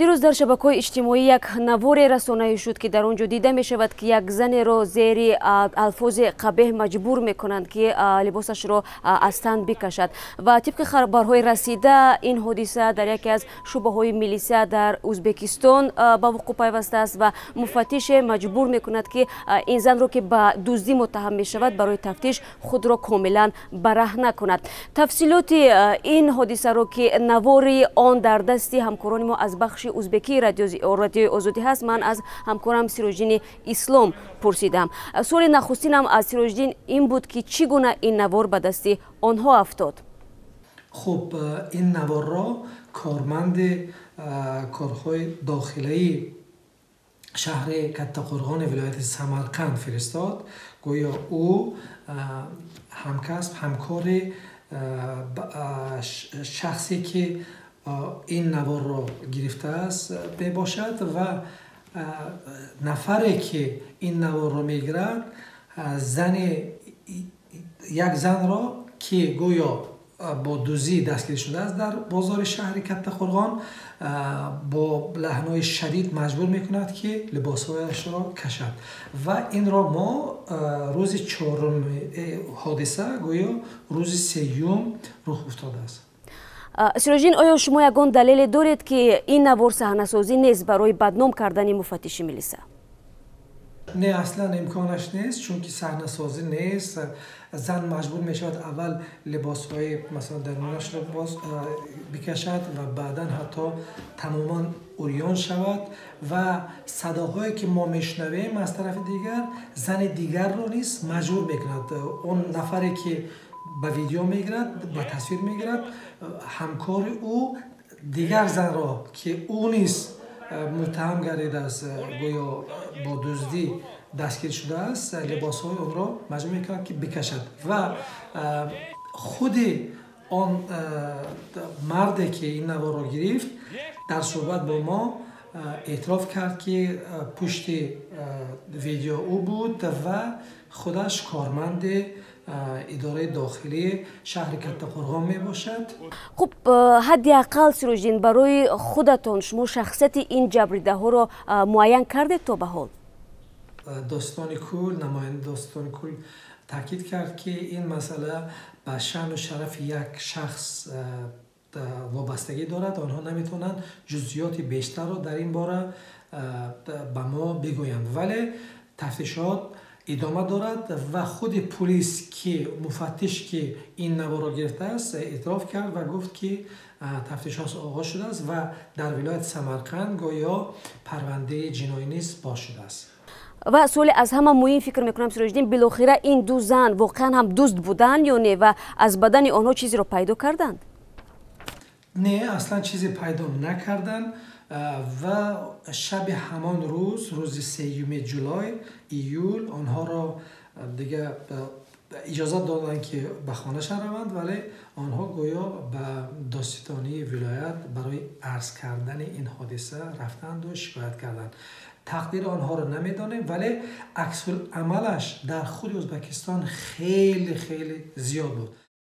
دیروز در شبکه‌های اجتماعی یک نواری رسانه‌ای شد که در آنجا دیده می شود که یک زن را زیر الفاظ قبیح مجبور می کنند که لباسش را از تن بکشد و طبق خبرهای رسیده این حادثه در یکی از شعبه‌های میلیسا در ازبکستان با وقوع پیوسته است و مفتش مجبور می کند که این زن را که به دزدی متهم می شود برای تفتیش خود را کاملا برهنه کند. تفصیلات این حادثه را که نواری آن در دستی همکاران ما از بخش ازبکی رادیو آزادی هست من از همکارم سیروژدین اسلام پرسیدم. سوال نخستینم از سیروژدین این بود که چگونه این نوار به دست آنها افتاد؟ خب این نوار را کارمند کارهای داخلی شهر کتقرغان ولایت سمرقند فرستاد. گویا او همکار شخصی که این نوار را گرفته است باشد و نفری که این نوار را میگیرد یک زن را که گویا با دزدی دستگیر شده است در بازار شهر کتقرغان با لحن‌های شدید مجبور میکند که لباسهایش را کشد و این را ما روز چهارم حادثه گویا روز سوم رخ افتاده است. سیروژدین، آیا شما یگان دلیل دارید که این نوار صحنه‌سازی نیست برای بدنام کردن مفتش میلیسا؟ نه، اصلا امکانش نیست، چون که صحنه‌سازی نیست. زن مجبور می شود اول لباس‌های مثلا درونش را بکشد و بعدا حتی تماما عریان شود و صداهایی که ما میشنویم از طرف دیگر زن دیگر را نیست مجبور میکند. اون نفری که به ویدیو میگیرد، به تصویر میگیرد، همکار او دیگر زن را که او نیست متهم گردیده است گویا با دزدی دستگیر شده است لباس‌های آن را مجبور می‌کند که بکشد و خود آن مردی که این نوار را گرفت در صحبت با ما اعتراف کرد که پشت ویدیو او بود و خودش کارمند اداره داخلی شهر کتقرغان می باشد. خب حداقل سیروژدین، برای خودتان شما شخصیت این جبریده ها را معین کردید تا به حال؟ داستان کل، نماینده داستان کل تاکید کرد که این مسئله به شأن و شرف یک شخص وابستگی دارد. آنها نمیتونند جزئیات بیشتر را در این باره به ما بگویند، ولی تفتیشات ادامه دارد و خود پلیس که مفتش که این نوار را گرفته است اعتراف کرد و گفت که تفتیشات آغاز شده است و در ولایت سمرقند گویا پرونده جنایی نیز باز شده است. و سوال از همه مهم فکر میکنم سیروژدین، بالاخره این دو زن واقعا هم دزد بودن یا نه و از بدن آنها چیزی را پیدا کردند؟ نه، اصلا چیزی پیدا نکردند و شب همان روز 3 جولای ایول آنها را دیگه اجازه دادند که به خانه روند، ولی آنها گویا به دادستانی ولایت برای عرض کردن این حادثه رفتند و شکایت کردند. تقدیر آنها را نمیدانیم، ولی عکس العملش در خود ازبکستان خیلی زیاد بود.